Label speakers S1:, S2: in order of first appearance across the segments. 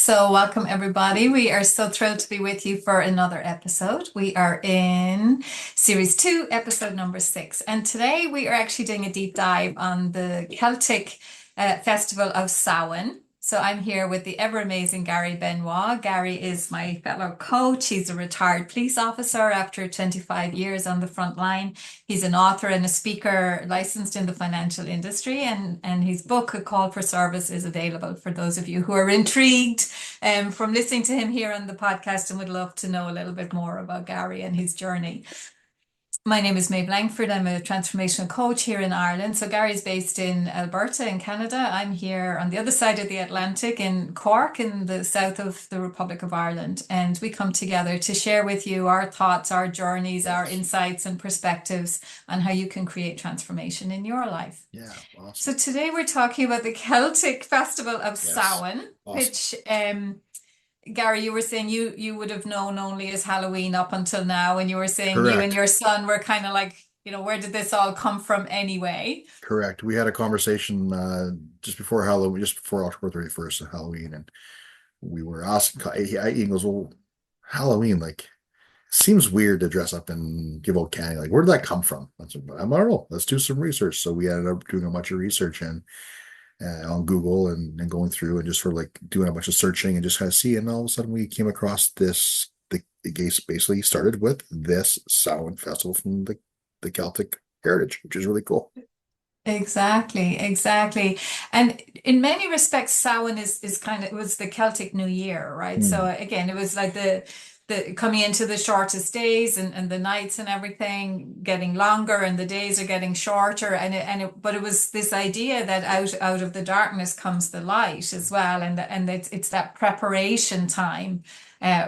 S1: So, welcome everybody. We are so thrilled to be with you for another episode. We are in series two, episode number six. And today we are actually doing a deep dive on the Celtic festival of Samhain. So, I'm here with the ever amazing Gary Benoit. Gary is my fellow coach. He's a retired police officer after 25 years on the front line. He's an author and a speaker licensed in the financial industry, and his book, A Call for Service, is available for those of you who are intrigued from listening to him here on the podcast and would love to know a little bit more about Gary and his journey. My name is Maeve Langford. I'm a transformational coach here in Ireland. So Gary's based in Alberta in Canada. I'm here on the other side of the Atlantic in Cork in the south of the Republic of Ireland. And we come together to share with you our thoughts, our journeys, our
S2: Yes.
S1: insights and perspectives on how you can create transformation in your life.
S2: Yeah.
S1: So
S2: Awesome.
S1: today we're talking about the Celtic Festival of
S2: Yes.
S1: Samhain,
S2: Awesome.
S1: which Gary, you were saying you would have known only as Halloween up until now, and you were saying you and
S2: Correct.
S1: your son were kind of like, where did this all come from anyway?
S2: Correct. We had a conversation just before Halloween, just before October 31st, Halloween, and we were asking. He goes, "Well, Halloween, like, it seems weird to dress up and give out candy. Like, where did that come from?" I said, "I don't know. Let's do some research." So we ended up doing a bunch of research and on Google and going through and just sort of like doing a bunch of searching and just kind of see. And all of a sudden we came across this. The case basically started with this Samhain festival from the Celtic heritage, which is really cool.
S1: Exactly, exactly. And in many respects, Samhain is kind of it was the Celtic New Year, right? So
S2: Mm,
S1: again, it was like the coming into the shortest days and the nights and everything getting longer and the days are getting shorter but it was this idea that out of the darkness comes the light as well, and it's that preparation time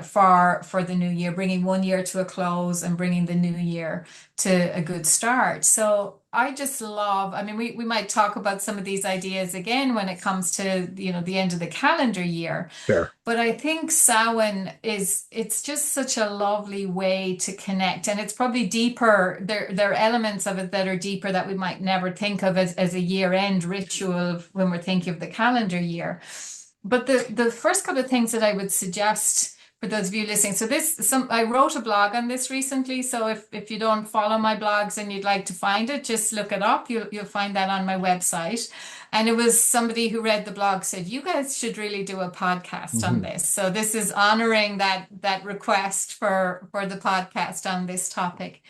S1: for the new year, bringing one year to a close and bringing the new year to a good start. So I just love, I mean, we might talk about some of these ideas again when it comes to, the end of the calendar year.
S2: fair.
S1: But I think Samhain it's just such a lovely way to connect. And it's probably deeper. There are elements of it that are deeper that we might never think of as a year-end ritual when we're thinking of the calendar year. But the first couple of things that I would suggest for those of you listening. So I wrote a blog on this recently. So if you don't follow my blogs and you'd like to find it, just look it up. You'll find that on my website. And it was somebody who read the blog said, you guys should really do a podcast on
S2: Hmm.
S1: this. So this is honoring that request for the podcast on this topic.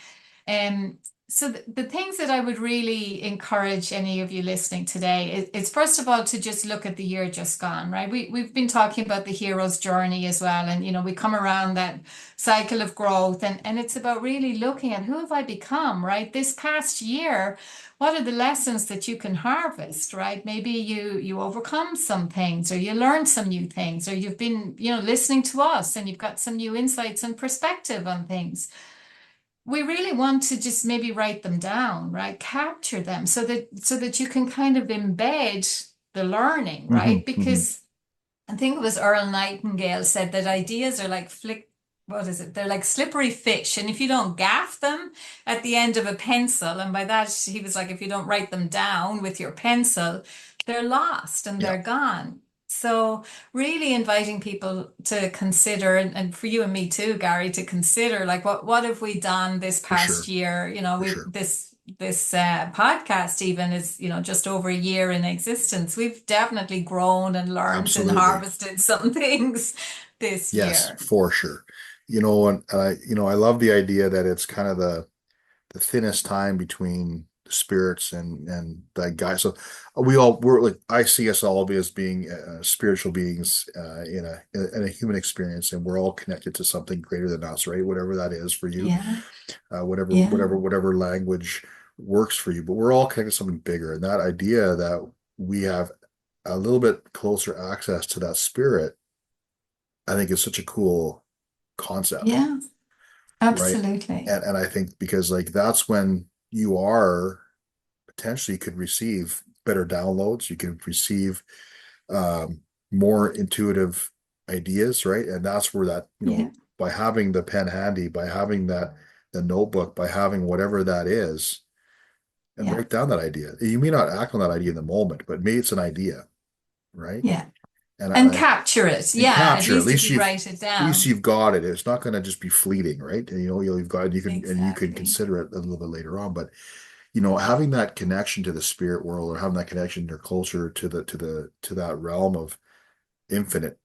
S1: Um, so the things that I would really encourage any of you listening today is first of all to just look at the year just gone, right? We've been talking about the hero's journey as well, and we come around that cycle of growth, and it's about really looking at who have I become, right? This past year, what are the lessons that you can harvest, right? Maybe you overcome some things, or you learn some new things, or you've been listening to us and you've got some new insights and perspective on things. We really want to just maybe write them down, right? Capture them so that you can kind of embed the learning,
S2: Hmm.
S1: right?
S2: Hmm.
S1: Because I think it was Earl Nightingale said that ideas are like what is it? They're like slippery fish. And if you don't gaff them at the end of a pencil, and by that he was like, if you don't write them down with your pencil, they're lost and
S2: Yeah,
S1: they're gone. So really inviting people to consider, and for you and me too, Gary, to consider like what have we done this
S2: for
S1: past
S2: sure.
S1: year?
S2: For
S1: We
S2: sure.
S1: this podcast even is just over a year in existence. We've definitely grown and learned and
S2: Absolutely.
S1: harvested some things this
S2: Yes,
S1: year.
S2: for sure. And I love the idea that it's kind of the thinnest time between the spirits and that guy. So we're like I see us all as being spiritual beings in a human experience, and we're all connected to something greater than us, right? Whatever that is for you,
S1: Yeah,
S2: whatever
S1: yeah,
S2: whatever language works for you. But we're all connected to something bigger, and that idea that we have a little bit closer access to that spirit, I think is such a cool concept,
S1: yeah,
S2: right?
S1: absolutely.
S2: And I think because like that's when you are potentially could receive better downloads, you can receive um, more intuitive ideas, right? And that's where that,
S1: Yeah,
S2: by having the pen handy, by having that the notebook, by having whatever that is, and
S1: yeah,
S2: write down that idea. You may not act on that idea in the moment, but maybe it's an idea, right?
S1: yeah. And capture it.
S2: and
S1: Yeah. At
S2: capture.
S1: least if you write it
S2: At least
S1: down.
S2: you've got it. It's not going to just be fleeting, right? And, you've got you can
S1: Exactly.
S2: consider it a little bit later on. But having that connection to the spirit world, or having that connection or closer to to that realm of infinite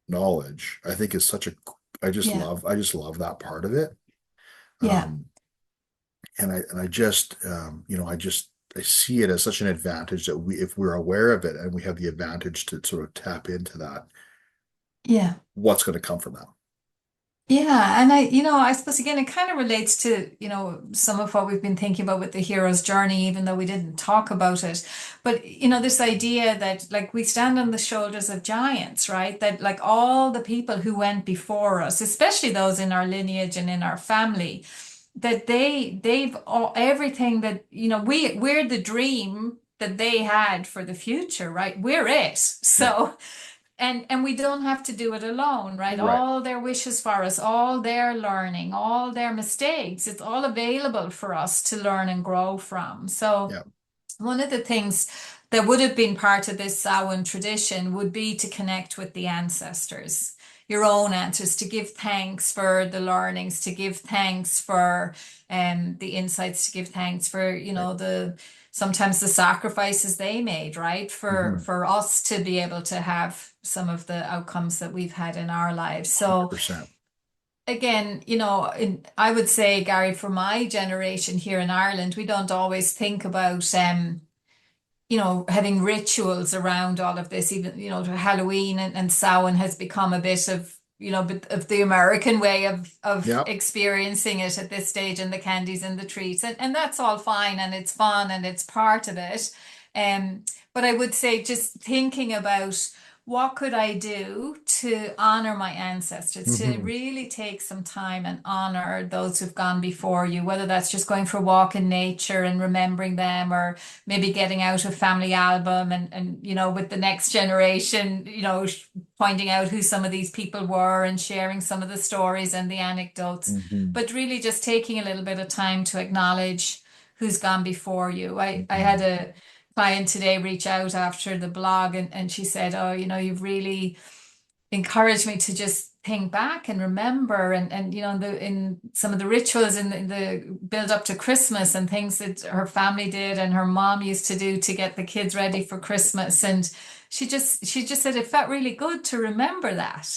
S2: knowledge, I think is such a
S1: Yeah.
S2: I just love that part of it.
S1: Yeah.
S2: Um, and I just I see it as such an advantage that if we're aware of it and we have the advantage to sort of tap into that,
S1: Yeah.
S2: what's going to come from that?
S1: Yeah, and I suppose again, it kind of relates to, some of what we've been thinking about with the hero's journey, even though we didn't talk about it. But, this idea that like we stand on the shoulders of giants, right? That like all the people who went before us, especially those in our lineage and in our family, that they've all everything that, we're the dream that they had for the future, right? We're it.
S2: Yeah,
S1: So and we don't have to do it alone, right?
S2: right.
S1: All their wishes for us, all their learning, all their mistakes, it's all available for us to learn and grow from. So
S2: Yeah.
S1: one of the things that would have been part of this Samhain tradition would be to connect with the ancestors, your own ancestors, to give thanks for the learnings, to give thanks for the insights, to give thanks for,
S2: Right.
S1: the sometimes the sacrifices they made, right? For
S2: Mm-hmm.
S1: for us to be able to have some of the outcomes that we've had in our lives. So
S2: 100%.
S1: again, I would say, Gary, for my generation here in Ireland, we don't always think about having rituals around all of this, even, Halloween and Samhain has become a bit of, bit of the American way of
S2: Yeah.
S1: experiencing it at this stage, and the candies and the treats. And that's all fine and it's fun and it's part of it. Um, but I would say just thinking about what could I do to honor my ancestors, to
S2: Hmm.
S1: really take some time and honor those who've gone before you, whether that's just going for a walk in nature and remembering them, or maybe getting out a family album and with the next generation, pointing out who some of these people were and sharing some of the stories and the anecdotes,
S2: Hmm.
S1: but really just taking a little bit of time to acknowledge who's gone before you. I
S2: Hmm.
S1: had a client today reach out after the blog, and she said, oh, you've really encouraged me to just think back and remember, and in some of the rituals in the build up to Christmas and things that her family did and her mom used to do to get the kids ready for Christmas. And she just said it felt really good to remember that.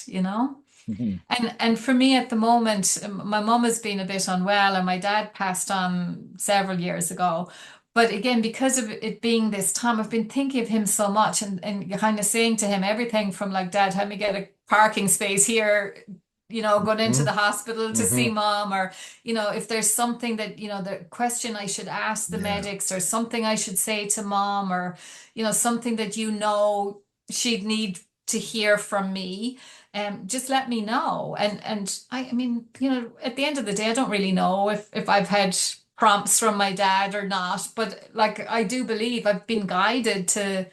S2: Hmm.
S1: And for me at the moment, my mum has been a bit unwell, and my dad passed on several years ago. But again, because of it being this time, I've been thinking of him so much, and kind of saying to him everything from like, Dad, help me get a parking space here, going into
S2: Hmm.
S1: the hospital to see
S2: Hmm.
S1: mom, or, if there's something that, the question I should ask the
S2: Yeah.
S1: medics, or something I should say to mom, or, something that she'd need to hear from me, just let me know. And I mean, at the end of the day, I don't really know if I've had prompts from my dad or not, but like I do believe I've been guided to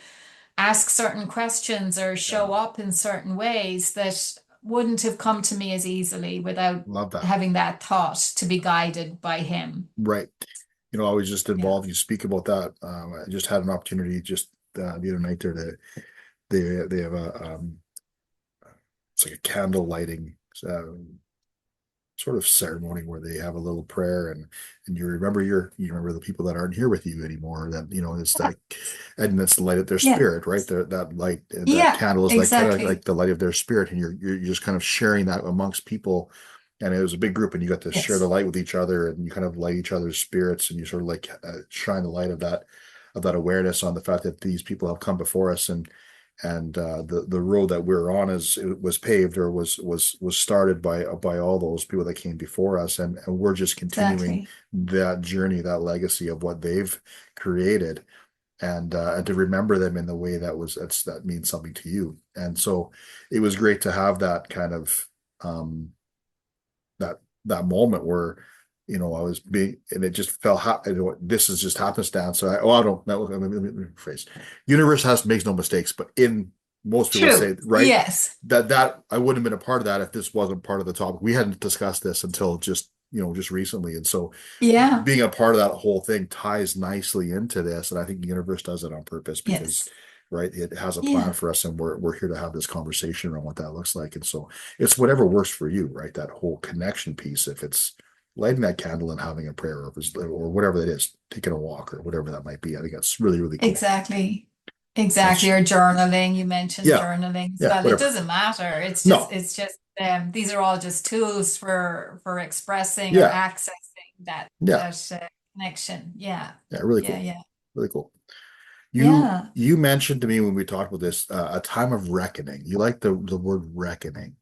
S1: ask certain questions or
S2: Yeah.
S1: show up in certain ways that wouldn't have come to me as easily without
S2: Love that.
S1: having that thought to be guided by him.
S2: Right. I was just
S1: Yeah.
S2: involved. You speak about that. I just had an opportunity just the other night there to they have it's like a candle lighting sort of ceremony where they have a little prayer, and you remember the people that aren't here with you anymore, that it's like, and it's the light of their
S1: Yeah.
S2: spirit, right? That light, that
S1: Yeah,
S2: candle is like kind of like
S1: exactly.
S2: the light of their spirit, and you're just kind of sharing that amongst people. And it was a big group, and you got to share the
S1: Yes,
S2: light with each other, and you kind of light each other's spirits, and you sort of like shine the light of that awareness on the fact that these people have come before us, and the road that we're on is it was paved, or was started by all those people that came before us, and we're just continuing
S1: exactly.
S2: that journey, that legacy of what they've created, and to remember them in the way that means something to you. And so it was great to have that kind of that moment where I was being, and it just felt this is just happenstance. So I don't know. Let me rephrase. Universe makes no mistakes, but in most people
S1: True.
S2: say, right,
S1: Yes.
S2: that I wouldn't have been a part of that if this wasn't part of the topic. We hadn't discussed this until just recently, and so
S1: Yeah.
S2: being a part of that whole thing ties nicely into this. And I think the universe does it on purpose, because
S1: Yes.
S2: right? It has a plan
S1: Yeah.
S2: for us, and we're here to have this conversation around what that looks like. And so it's whatever works for you, right? That whole connection piece. If it's lighting that candle and having a prayer, or whatever that is, taking a walk or whatever that might be. I think that's really, really cool.
S1: Exactly. Exactly.
S2: That's
S1: Or journaling. You mentioned
S2: yeah,
S1: journaling as
S2: yeah,
S1: well. It
S2: whatever.
S1: doesn't matter.
S2: No,
S1: It's just these are all just tools for expressing or
S2: yeah,
S1: accessing
S2: yeah,
S1: that connection. Yeah.
S2: yeah, really
S1: Yeah,
S2: cool,
S1: yeah.
S2: really cool. You
S1: Yeah.
S2: you mentioned to me when we talked about this a time of reckoning. You like the word reckoning,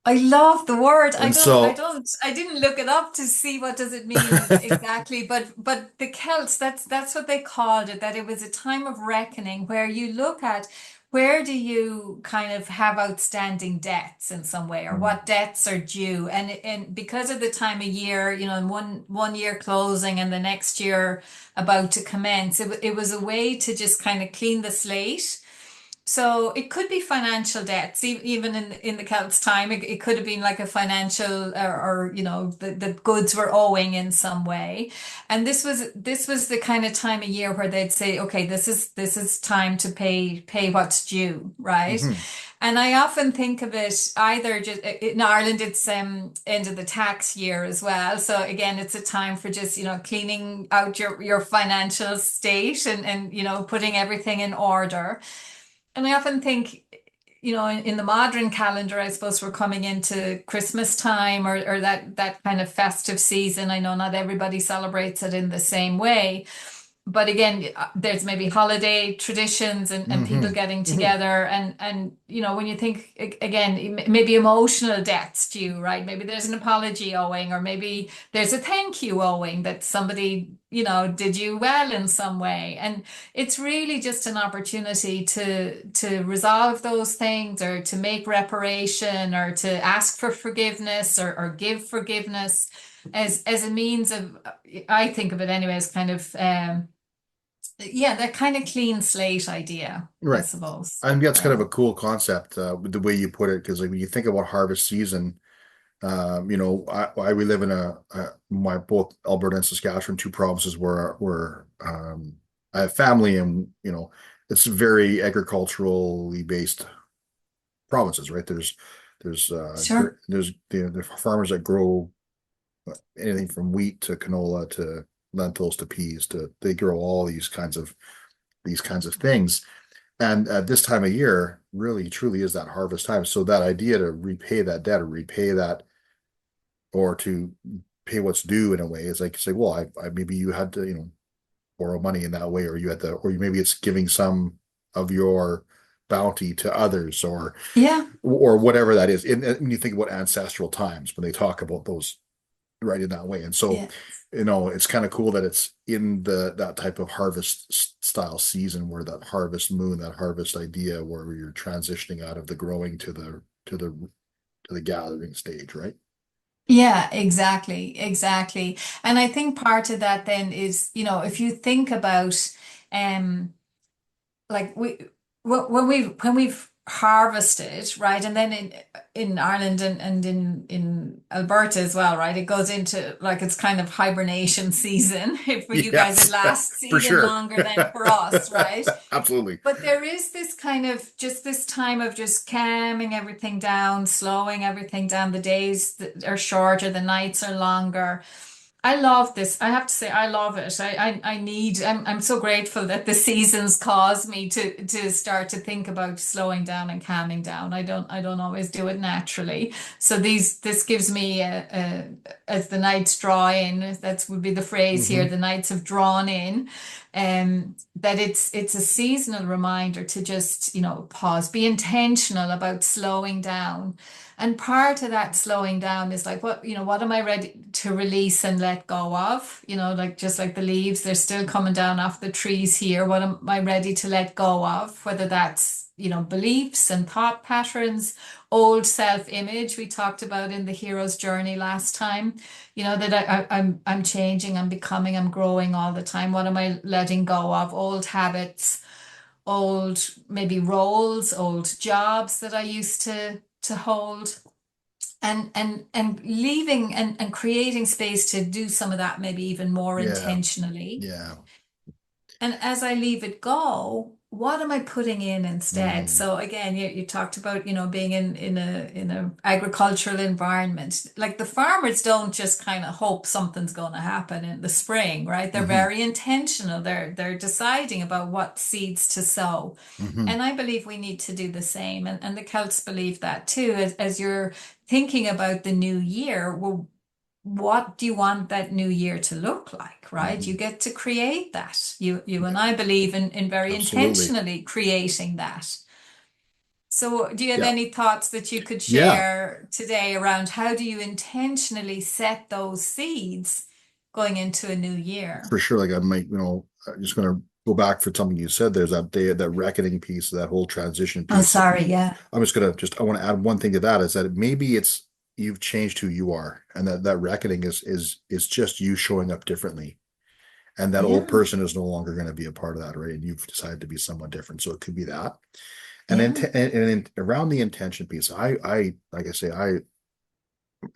S1: I love the word.
S2: and so
S1: I didn't look it up to see what does it mean exactly, but the Celts, that's what they called it, that it was a time of reckoning where you look at where do you kind of have outstanding debts in some way, or what debts are due. And because of the time of year, in one year closing and the next year about to commence, it was a way to just kind of clean the slate. So it could be financial debts, even in the Celts' time. It could have been like a financial, or the goods were owing in some way. And this was the kind of time of year where they'd say, okay, this is time to pay what's due, right?
S2: mhm.
S1: And I often think of it either just in Ireland, it's end of the tax year as well. So again, it's a time for just cleaning out your financial state, and putting everything in order. And I often think, in the modern calendar, I suppose we're coming into Christmas time, or that kind of festive season. I know not everybody celebrates it in the same way, but again, there's maybe holiday traditions, and people
S2: Hmm.
S1: getting
S2: Hmm.
S1: together, and when you think again, maybe emotional debts due, right? Maybe there's an apology owing, or maybe there's a thank you owing that somebody did you well in some way. And it's really just an opportunity to resolve those things, or to make reparation, or to ask for forgiveness, or give forgiveness as a means of, I think of it anyway, as kind of yeah, that kind of clean slate idea, I
S2: Right.
S1: suppose.
S2: I think that's kind of
S1: So
S2: a cool concept, with the way you put it, because like when you think about harvest season, we live in my both Alberta and Saskatchewan, two provinces where I have family, and it's very agriculturally based provinces, right?
S1: sure.
S2: There's the farmers that grow anything from wheat to canola to lentils to peas, to they grow all these kinds of things. And at this time of year, really truly is that harvest time. So that idea to repay that debt, or repay that, or to pay what's due in a way, is like say, well, I maybe you had to, borrow money in that way, or you had to, or maybe it's giving some of your bounty to others,
S1: Yeah.
S2: or whatever that is. And when you think about ancestral times, when they talk about those, right, in that way. And so,
S1: Yeah.
S2: it's kind of cool that it's in that type of harvest style season, where that harvest moon, that harvest idea, where you're transitioning out of the growing to the gathering stage, right?
S1: Yeah, exactly. Exactly. And I think part of that then is, if you think about um like when we've harvested, right, and then in Ireland, and in Alberta as well, right, it goes into like it's kind of hibernation season. For you guys it
S2: Yes,
S1: lasts
S2: for
S1: even
S2: sure.
S1: longer than for us, right?
S2: Absolutely.
S1: But there is this kind of just this time of just calming everything down, slowing everything down. The days that are shorter, the nights are longer. I love this. I have to say, I love it. I'm so grateful that the seasons cause me to start to think about slowing down and calming down. I don't always do it naturally. So this gives me as the nights draw in, that would be the phrase here,
S2: Hmm.
S1: the nights have drawn in, that it's a seasonal reminder to just, pause, be intentional about slowing down. And part of that slowing down is like, what am I ready to release and let go of? Like just like the leaves, they're still coming down off the trees here. What am I ready to let go of? Whether that's, beliefs and thought patterns, old self-image we talked about in the hero's journey last time, that I'm changing, I'm becoming, I'm growing all the time. What am I letting go of? Old habits, old maybe roles, old jobs that I used to hold, and leaving and creating space to do some of that maybe even more
S2: Yeah,
S1: intentionally.
S2: yeah.
S1: And as I leave it go, what am I putting in instead?
S2: Mm,
S1: So again, you talked about, being in a agricultural environment. Like the farmers don't just kind of hope something's going to happen in the spring, right? They're
S2: hmm
S1: very intentional. They're deciding about what seeds to sow.
S2: hmm
S1: And I believe we need to do the same. And the Celts believe that too. As you're thinking about the new year, well, what do you want that new year to look like, right? You
S2: hmm
S1: get to create that. You and
S2: Yeah,
S1: I believe in very
S2: absolutely.
S1: intentionally creating that. So do you have
S2: Yeah.
S1: any thoughts that you could
S2: Yeah,
S1: share today around how do you intentionally set those seeds going into a new year?
S2: for sure. Like I might, I'm just gonna go back for something you said. There's that day, that reckoning piece, that whole transition
S1: Oh,
S2: piece.
S1: sorry, yeah.
S2: I'm just gonna just I want to add one thing to that is that maybe it's you've changed who you are, and that reckoning is just you showing up differently. And that old
S1: Yeah,
S2: person is no longer going to be a part of that, right? And you've decided to be someone different. So it could be that. And then
S1: yeah,
S2: around the intention piece, I like I say,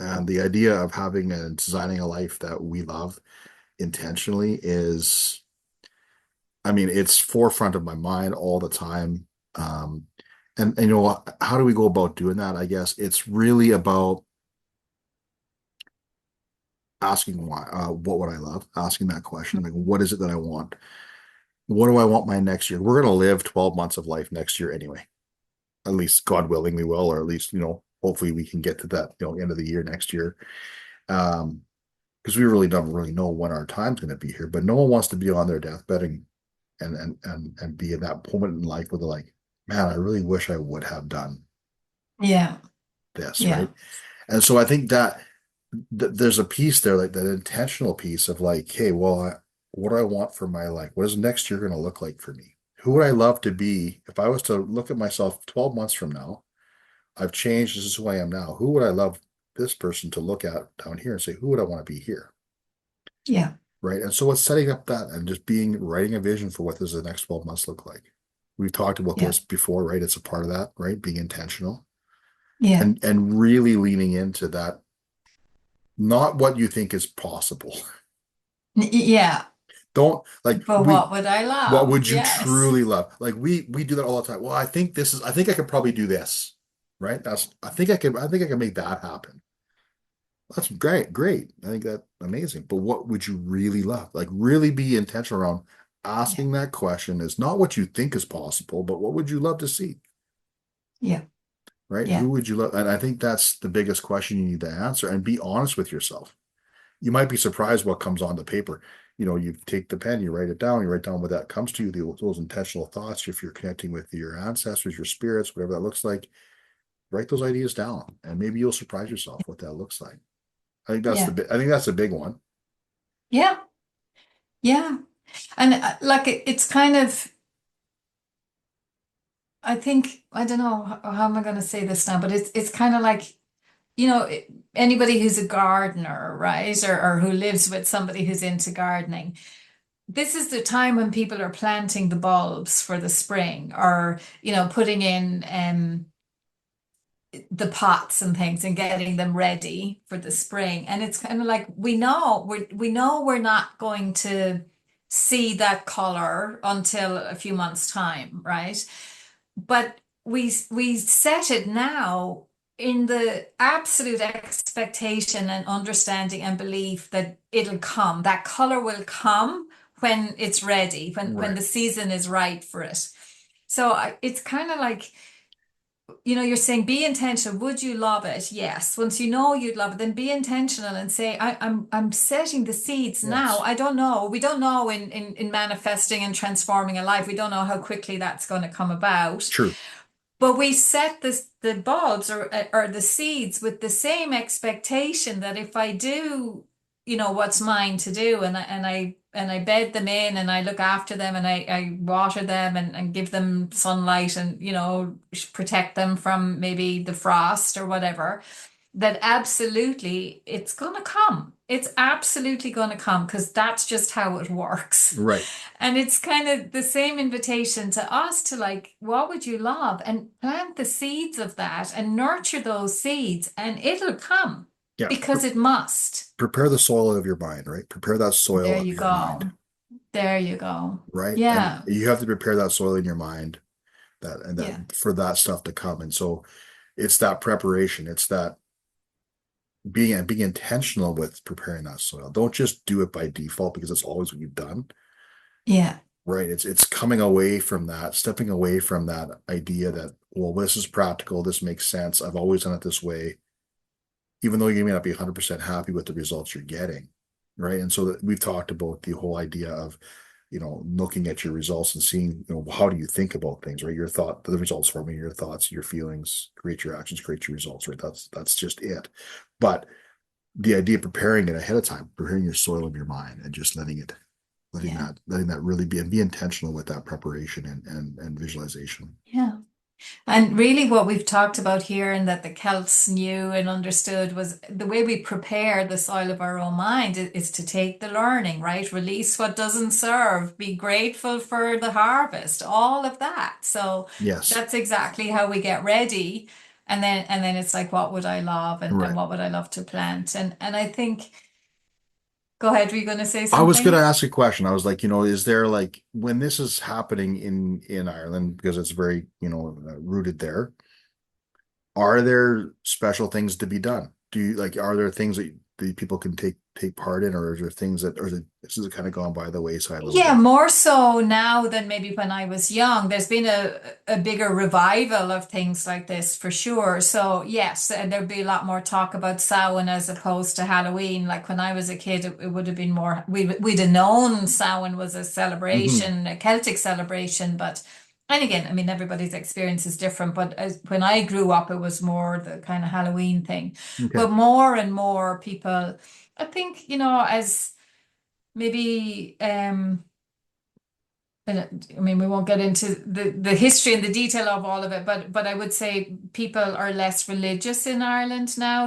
S2: and the idea of having and designing a life that we love intentionally is, I mean, it's forefront of my mind all the time. Um, and how do we go about doing that? I guess it's really about asking why, what would I love? Asking that question, like, what is it that I want? What do I want my next year? We're going to live 12 months of life next year anyway. At least God willing we will, or at least, hopefully we can get to that, end of the year next year. Um, because we really don't really know when our time's going to be here, but no one wants to be on their deathbed and be in that moment in life where they're like, man, I really wish I would have done
S1: yeah,
S2: this,
S1: yeah,
S2: right? And so I think that there's a piece there, like that intentional piece of like, hey, well, what do I want for my life? What is next year going to look like for me? Who would I love to be if I was to look at myself 12 months from now? I've changed. This is who I am now. Who would I love this person to look at down here and say, who would I want to be here?
S1: yeah,
S2: Right. And so it's setting up that and just writing a vision for what does the next 12 months look like. We've talked about
S1: yeah,
S2: this before, right? It's a part of that, right? Being intentional
S1: yeah,
S2: and really leaning into that, not what you think is possible.
S1: yeah.
S2: Don't like
S1: But what would I
S2: what
S1: love?
S2: would you
S1: Yes.
S2: truly love? Like we do that all the time. Well, I think I could probably do this, right? I think I can make that happen. That's great, great. I think that's amazing. But what would you really love? Like really be intentional around
S1: Yeah,
S2: asking that question is not what you think is possible, but what would you love to see?
S1: yeah,
S2: Right?
S1: yeah,
S2: Who would you love? And I think that's the biggest question you need to answer and be honest with yourself. You might be surprised what comes on the paper. You take the pen, you write down what that comes to you, those intentional thoughts. If you're connecting with your ancestors, your spirits, whatever that looks like, write those ideas down, and maybe you'll surprise yourself what that looks like.
S1: yeah,
S2: I think that's a big one.
S1: yeah, yeah. And like it's kind of, I think, I don't know how am I going to say this now, but it's kind of like, anybody who's a gardener, right? Or who lives with somebody who's into gardening. This is the time when people are planting the bulbs for the spring or, putting in the pots and things and getting them ready for the spring. And it's kind of like we know we're not going to see that color until a few months' time, right? But we set it now in the absolute expectation and understanding and belief that it'll come. That color will come when it's ready, when
S2: Right.
S1: the season is right for it. So it's kind of like, you're saying be intentional. Would you love it? Yes. Once you know you'd love it, then be intentional and say, I'm setting the seeds now.
S2: Yes.
S1: I don't know. We don't know in manifesting and transforming a life. We don't know how quickly that's going to come about.
S2: True.
S1: But we set the bulbs or the seeds with the same expectation that if I do, what's mine to do, and I bed them in and I look after them and I water them and give them sunlight and protect them from maybe the frost or whatever, that absolutely it's gonna come. It's absolutely gonna come because that's just how it works.
S2: Right.
S1: And it's kind of the same invitation to us to like, what would you love? And plant the seeds of that and nurture those seeds, and it'll come
S2: Yeah.
S1: because it must.
S2: Prepare the soil of your mind, right? Prepare that soil
S1: There
S2: of
S1: you
S2: your mind.
S1: go. There you go.
S2: right? And
S1: Yeah.
S2: you have to prepare that soil in your mind that and
S1: Yeah.
S2: that for that stuff to come. And so it's that preparation. It's that being intentional with preparing that soil. Don't just do it by default because it's always what you've done.
S1: Yeah.
S2: Right. It's coming away from that, stepping away from that idea that, well, this is practical, this makes sense. I've always done it this way, even though you may not be 100% happy with the results you're getting. Right. And so that we've talked about the whole idea of, looking at your results and seeing, how do you think about things, right? Your thought, the results for me, your thoughts, your feelings, create your actions, create your results, right? That's just it. But the idea of preparing it ahead of time, preparing your soil of your mind and just
S1: Yeah.
S2: letting that really be intentional with that preparation and visualization.
S1: Yeah. And really, what we've talked about here and that the Celts knew and understood was the way we prepare the soil of our own mind is to take the learning, right? Release what doesn't serve, be grateful for the harvest, all of that. So
S2: Yes.
S1: that's exactly how we get ready. And then it's like, what would I love and
S2: Right.
S1: what would I love to plant? And I think, go ahead, were you going to say
S2: I was going to
S1: something?
S2: ask a question. I was like, is there like when this is happening in Ireland because it's very, rooted there, are there special things to be done? Do you like are there things that the people can take part in, or is there things that or is it, this has kind of gone by the wayside a little
S1: Yeah,
S2: bit?
S1: more so now than maybe when I was young. There's been a bigger revival of things like this for sure. So yes, there'd be a lot more talk about Samhain as opposed to Halloween. Like when I was a kid, it would have been more, we'd have known Samhain was a
S2: Hmm.
S1: celebration, a Celtic celebration, but and again, I mean, everybody's experience is different, but when I grew up, it was more the kind of Halloween thing.
S2: Okay.
S1: But more and more people, I think, as maybe I mean, we won't get into the history and the detail of all of it, but I would say people are less religious in Ireland now.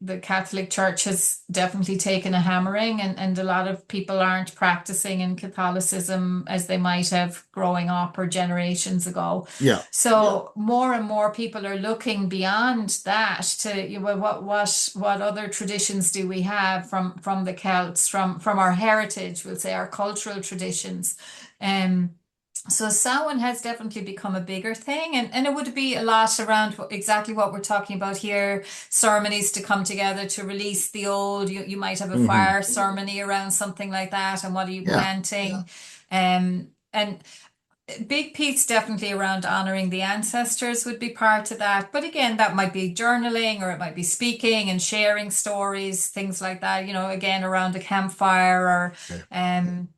S1: The Catholic Church has definitely taken a hammering, and a lot of people aren't practicing in Catholicism as they might have growing up or generations ago.
S2: Yeah.
S1: So more and more people are looking beyond that to well, what other traditions do we have from the Celts, from our heritage, we'll say our cultural traditions. Um, so Samhain has definitely become a bigger thing, and it would be a lot around exactly what we're talking about here, ceremonies to come together to release the old. You might have a
S2: Hmm.
S1: fire ceremony around something like that, and what are you
S2: Yeah.
S1: planting? And big piece definitely around honoring the ancestors would be part of that. But again, that might be journaling or it might be speaking and sharing stories, things like that, again around a campfire or
S2: Okay.
S1: um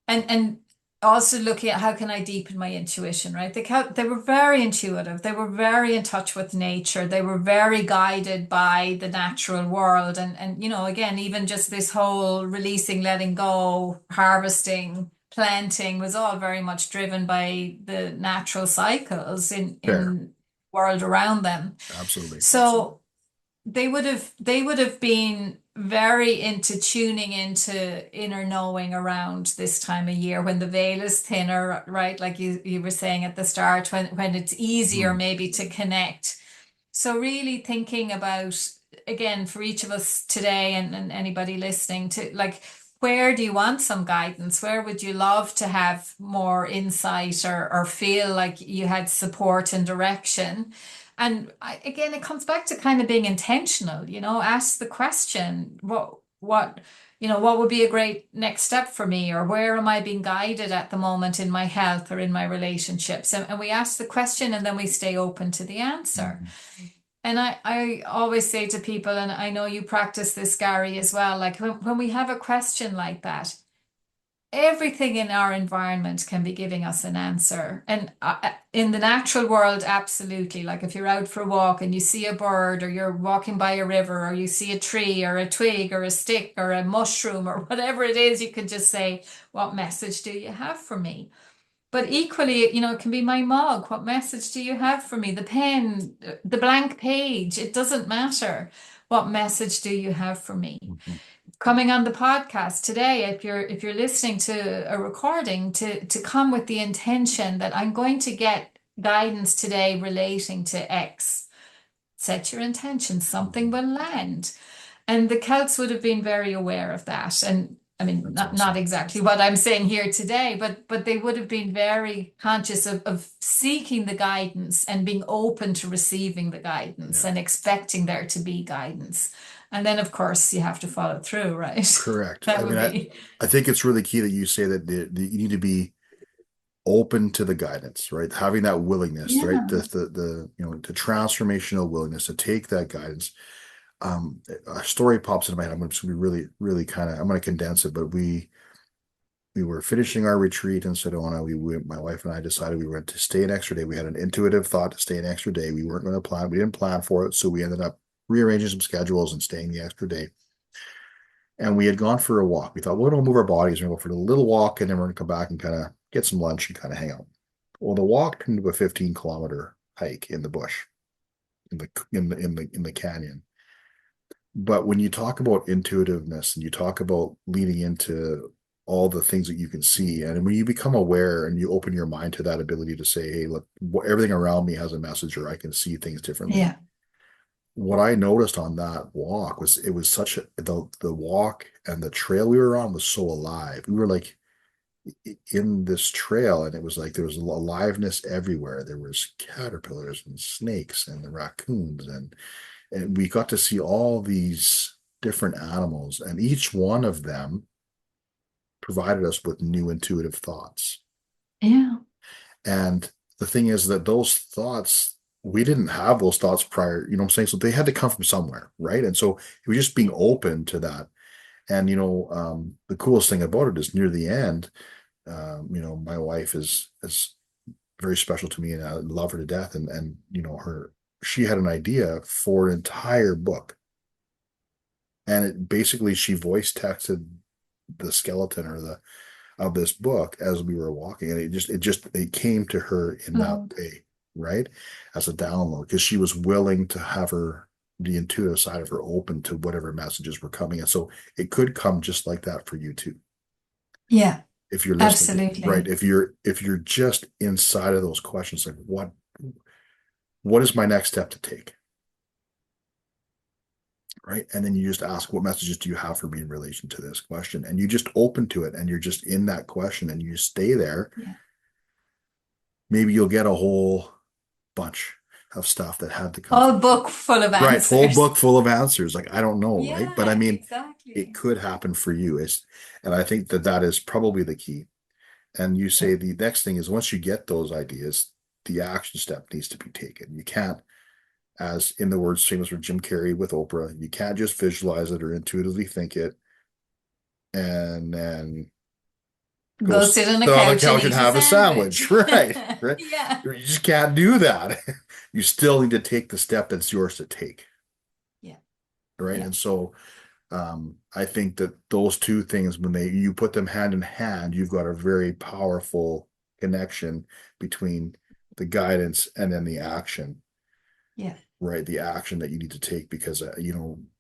S1: and also looking at how can I deepen my intuition, right? They were very intuitive. They were very in touch with nature. They were very guided by the natural world. And again, even just this whole releasing, letting go, harvesting, planting was all very much driven by the natural cycles
S2: Fair.
S1: in world around them.
S2: Absolutely.
S1: So they would have been very into tuning into inner knowing around this time of year when the veil is thinner, right? Like you were saying at the start, when it's easier
S2: Mhm.
S1: maybe to connect. So really thinking about again for each of us today and anybody listening to like where do you want some guidance? Where would you love to have more insight or feel like you had support and direction? And again, it comes back to kind of being intentional, ask the question, what would be a great next step for me? Or where am I being guided at the moment in my health or in my relationships? And we ask the question and then we stay open to the answer.
S2: Mhm.
S1: And I always say to people, and I know you practice this, Gary, as well, like when we have a question like that, everything in our environment can be giving us an answer. And in the natural world, absolutely. Like if you're out for a walk and you see a bird, or you're walking by a river, or you see a tree, or a twig, or a stick, or a mushroom, or whatever it is, you can just say, what message do you have for me? But equally, it can be my mug. What message do you have for me? The pen, the blank page, it doesn't matter. What message do you have for me?
S2: Mhm.
S1: Coming on the podcast today, if you're listening to a recording, to come with the intention that I'm going to get guidance today relating to X. Set your intention, something
S2: Mhm.
S1: will land. And the Celts would have been very aware of that. And I mean,
S2: That's
S1: not
S2: awesome.
S1: exactly what I'm saying here today, but they would have been very conscious of seeking the guidance and being open to receiving the guidance
S2: Yeah,
S1: and expecting there to be guidance. And then, of course, you have to follow through, right?
S2: correct.
S1: That
S2: I mean,
S1: would
S2: I
S1: be,
S2: I think it's really key that you say that you need to be open to the guidance, right? Having that willingness, right?
S1: yeah,
S2: The the transformational willingness to take that guidance. A story pops into my head. I'm just gonna be really, really kind of I'm gonna condense it, but we were finishing our retreat in Sedona. My wife and I decided we were going to stay an extra day. We had an intuitive thought to stay an extra day. We weren't going to plan. We didn't plan for it, so we ended up rearranging some schedules and staying the extra day. And we had gone for a walk. We thought, well, we're going to move our bodies and go for a little walk, and then we're going to come back and kind of get some lunch and kind of hang out. Well, the walk turned into a 15-kilometer hike in the bush, in the canyon. But when you talk about intuitiveness and you talk about leaning into all the things that you can see, and when you become aware and you open your mind to that ability to say, hey, look, everything around me has a message, or I can see things differently.
S1: yeah,
S2: What I noticed on that walk was it was such the walk and the trail we were on was so alive. We were like in this trail, and it was like there was aliveness everywhere. There was caterpillars and snakes and the raccoons, and we got to see all these different animals, and each one of them provided us with new intuitive thoughts.
S1: yeah,
S2: And the thing is that those thoughts, we didn't have those thoughts prior, you know what I'm saying? So they had to come from somewhere, right? And so it was just being open to that. And, the coolest thing about it is near the end, my wife is very special to me and I love her to death. And, she had an idea for an entire book. And it basically she voice texted the skeleton or the of this book as we were walking, and it came to her in that
S1: Lord.
S2: way, right, as a download, because she was willing to have the intuitive side of her open to whatever messages were coming, and so it could come just like that for you too,
S1: Yeah,
S2: if you're listening to, right,
S1: absolutely.
S2: if you're just inside of those questions, like what is my next step to take, right? And then you just ask, what messages do you have for me in relation to this question? And you just open to it and you're just in that question and you stay there.
S1: Yeah.
S2: Maybe you'll get a whole bunch of stuff that had to come
S1: Whole
S2: from.
S1: book full of
S2: Right, whole
S1: answers.
S2: book full of answers. Like, I don't know, right? But I
S1: Yeah,
S2: mean, it
S1: exactly.
S2: could happen for you. And I think that that is probably the key. And you
S1: Yeah.
S2: say the next thing is once you get those ideas, the action step needs to be taken. You can't, as in the words famous for Jim Carrey with Oprah, you can't just visualize it or intuitively think it and then go
S1: Go sit on the
S2: sit on the
S1: couch and
S2: couch and
S1: eat a
S2: have a
S1: sandwich.
S2: sandwich. Right. Right.
S1: Yeah.
S2: You just can't do that. You still need to take the step that's yours to take.
S1: Yeah.
S2: Right.
S1: Yeah.
S2: And so I think that those two things, when you put them hand in hand, you've got a very powerful connection between the guidance and then the action,
S1: Yeah.
S2: right? The action that you need to take because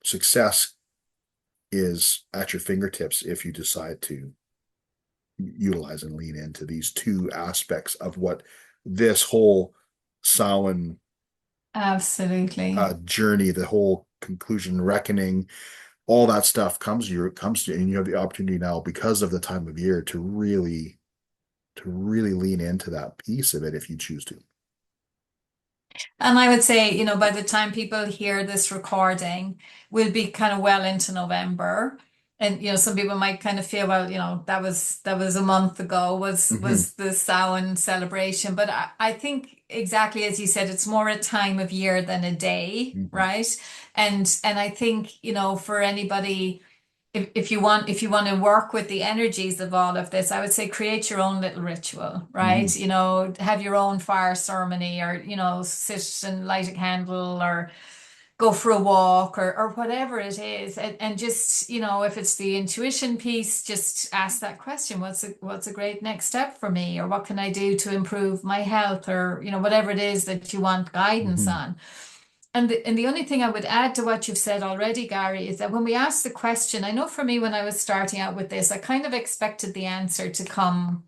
S2: success is at your fingertips if you decide to utilize and lean into these two aspects of what this whole Samhain
S1: Absolutely.
S2: journey, the whole conclusion, reckoning, all that stuff comes to you, and you have the opportunity now because of the time of year to really lean into that piece of it if you choose to.
S1: And I would say, by the time people hear this recording, we'll be kind of well into November. And some people might kind of feel, well, that was a month ago, was
S2: Hmm.
S1: was the Samhain celebration. But I think exactly as you said, it's more a time of year than a day,
S2: Hmm.
S1: right? And I think, for anybody if you want to work with the energies of all of this, I would say create your own little ritual,
S2: Hmm.
S1: right? Have your own fire ceremony or, sit and light a candle or go for a walk or whatever it is. And just, if it's the intuition piece, just ask that question. What's a great next step for me? Or what can I do to improve my health? Or, whatever it is that you want guidance
S2: Hmm.
S1: on. And the only thing I would add to what you've said already, Gary, is that when we ask the question, I know for me when I was starting out with this, I kind of expected the answer to come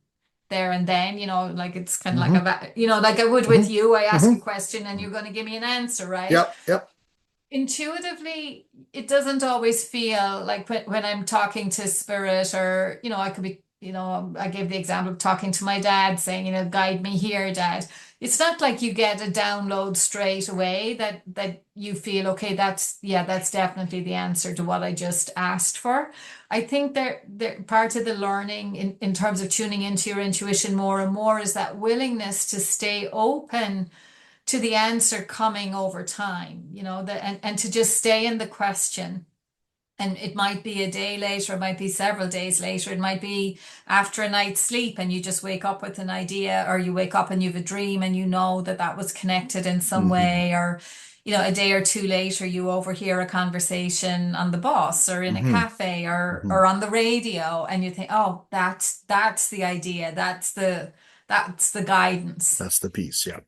S1: there and then, like it's kind of like
S2: Hmm.
S1: like I would
S2: Hmm.
S1: with you. I ask
S2: Hmm.
S1: a question and you're going to give me an answer, right?
S2: Yep. Yep.
S1: intuitively, it doesn't always feel like when I'm talking to spirit, or, I could be, I gave the example of talking to my dad saying, guide me here, dad. It's not like you get a download straight away that you feel, okay, that's definitely the answer to what I just asked for. I think there part of the learning in terms of tuning into your intuition more and more is that willingness to stay open to the answer coming over time, and to just stay in the question. And it might be a day later, it might be several days later, it might be after a night's sleep and you just wake up with an idea, or you wake up and you have a dream and you know that that was connected in some
S2: Hmm.
S1: way, or, a day or two later, you overhear a conversation on the bus or in a
S2: Hmm.
S1: cafe, or
S2: Hmm.
S1: or on the radio, and you think, oh, that's the idea, that's the guidance.
S2: That's the piece. Yeah.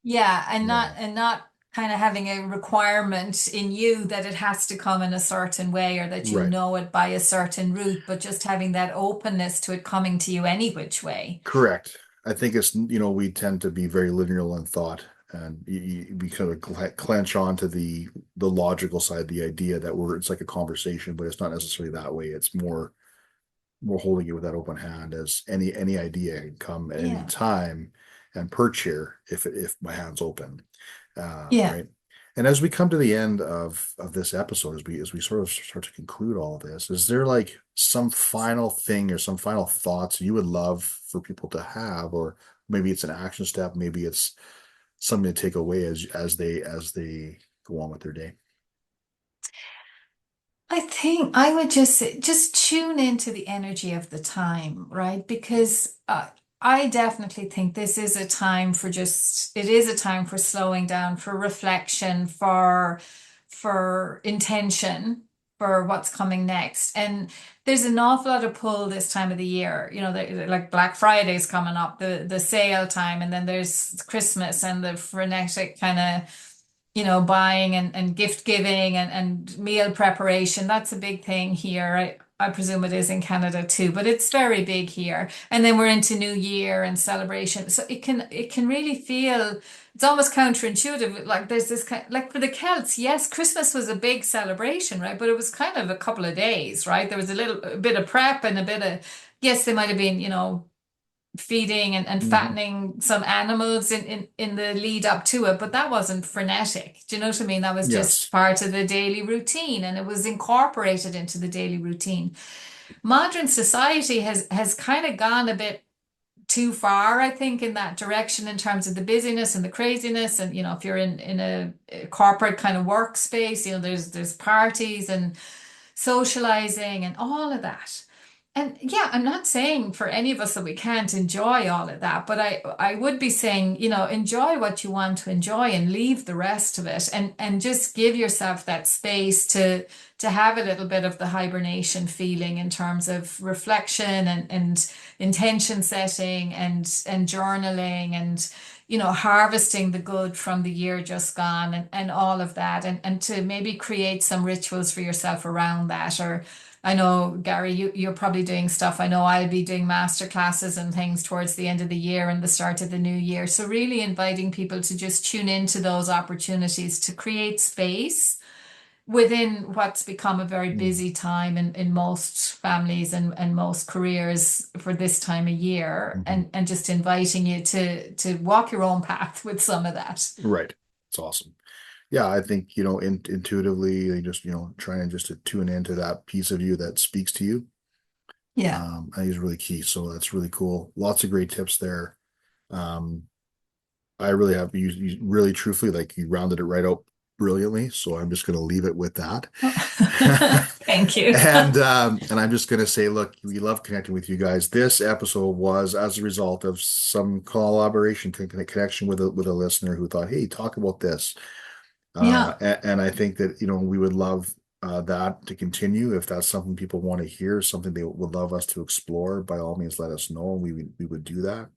S1: Yeah, and not
S2: Yeah.
S1: kind of having a requirement in you that it has to come in a certain way, or that you
S2: Right.
S1: know it by a certain route, but just having that openness to it coming to you any which way.
S2: Correct. I think it's, we tend to be very linear in thought, and we kind of clench onto the logical side, the idea that it's like a conversation, but it's not necessarily that way. It's more holding it with that open hand, as any idea can come at any
S1: Yeah.
S2: time and perch here if my hand's open.
S1: Yeah.
S2: Right. And as we come to the end of this episode, as we sort of start to conclude all of this, is there like some final thing or some final thoughts you would love for people to have, or maybe it's an action step, maybe it's something to take away as they go on with their day?
S1: I think I would just say, just tune into the energy of the time, right? Because I definitely think this is a time for it is a time for slowing down, for reflection, for intention, for what's coming next. And there's an awful lot of pull this time of the year. Like Black Friday's coming up, the sale time, and then there's Christmas and the frenetic kind of, buying and gift giving and meal preparation. That's a big thing here. I presume it is in Canada too, but it's very big here. And then we're into New Year and celebration. So it can really feel, it's almost counterintuitive. Like there's this kind, like for the Celts, yes, Christmas was a big celebration, right? But it was kind of a couple of days, right? There was a bit of prep and a bit of, yes, they might have been, feeding and
S2: Hmm.
S1: fattening some animals in the lead up to it, but that wasn't frenetic. Do you know what I mean? That was just
S2: Yes.
S1: part of the daily routine, and it was incorporated into the daily routine. Modern society has kind of gone a bit too far, I think, in that direction in terms of the busyness and the craziness. And if you're in a corporate kind of workspace, there's parties and socializing and all of that. And yeah, I'm not saying for any of us that we can't enjoy all of that, but I would be saying, enjoy what you want to enjoy and leave the rest of it, and just give yourself that space to have a little bit of the hibernation feeling in terms of reflection and intention setting and journaling and harvesting the good from the year just gone, and all of that, and to maybe create some rituals for yourself around that. Or I know, Gary, you're probably doing stuff. I know I'll be doing master classes and things towards the end of the year and the start of the new year. So really inviting people to just tune into those opportunities to create space within what's become a very busy time in most families and most careers for this time of year,
S2: Hmm.
S1: and just inviting you to walk your own path with some of that.
S2: Right. It's awesome. Yeah, I think, intuitively, you just, trying just to tune into that piece of you that speaks to you,
S1: Yeah.
S2: I think is really key. So that's really cool. Lots of great tips there. Um, I really have you really truthfully, like you rounded it right out brilliantly. So I'm just going to leave it with that.
S1: Thank you.
S2: And I'm just going to say, look, we love connecting with you guys. This episode was as a result of some collaboration, connection with a listener who thought, hey, talk about this.
S1: Yeah.
S2: And I think that, we would love that to continue. If that's something people want to hear, something they would love us to explore, by all means, let us know. We would do that.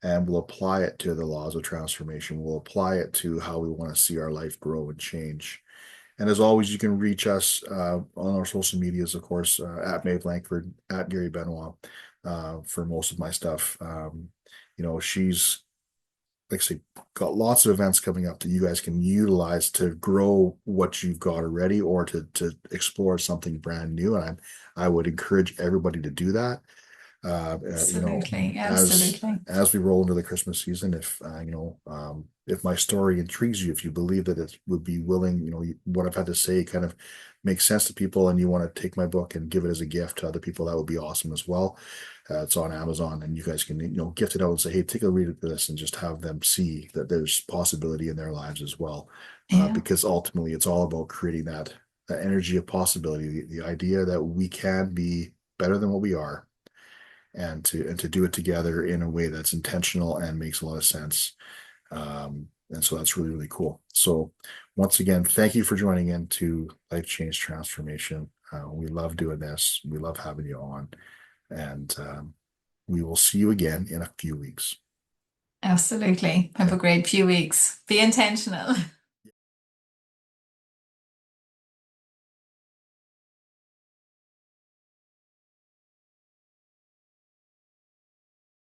S2: And we'll apply it to the laws of transformation. We'll apply it to how we want to see our life grow and change. And as always, you can reach us on our social medias, of course, at Maeve Langford, at Gary Benoit, for most of my stuff. She's like I say, got lots of events coming up that you guys can utilize to grow what you've got already or to explore something brand new. And I would encourage everybody to do that. You know,
S1: Absolutely. Absolutely.
S2: as we roll into the Christmas season, if my story intrigues you, if you believe that it would be willing, you know, what I've had to say kind of makes sense to people, and you want to take my book and give it as a gift to other people, that would be awesome as well. It's on Amazon, and you guys can, you know, gift it out and say, hey, take a read of this, and just have them see that there's possibility in their lives as well.
S1: Yeah.
S2: Because ultimately, it's all about creating that energy of possibility, the idea that we can be better than what we are, and to do it together in a way that's intentional and makes a lot of sense. And so that's really, really cool. So once again, thank you for joining in to Life Change Transformation. We love doing this. We love having you on. And we will see you again in a few weeks.
S1: Absolutely. Have
S2: Okay.
S1: a great few weeks. Be intentional.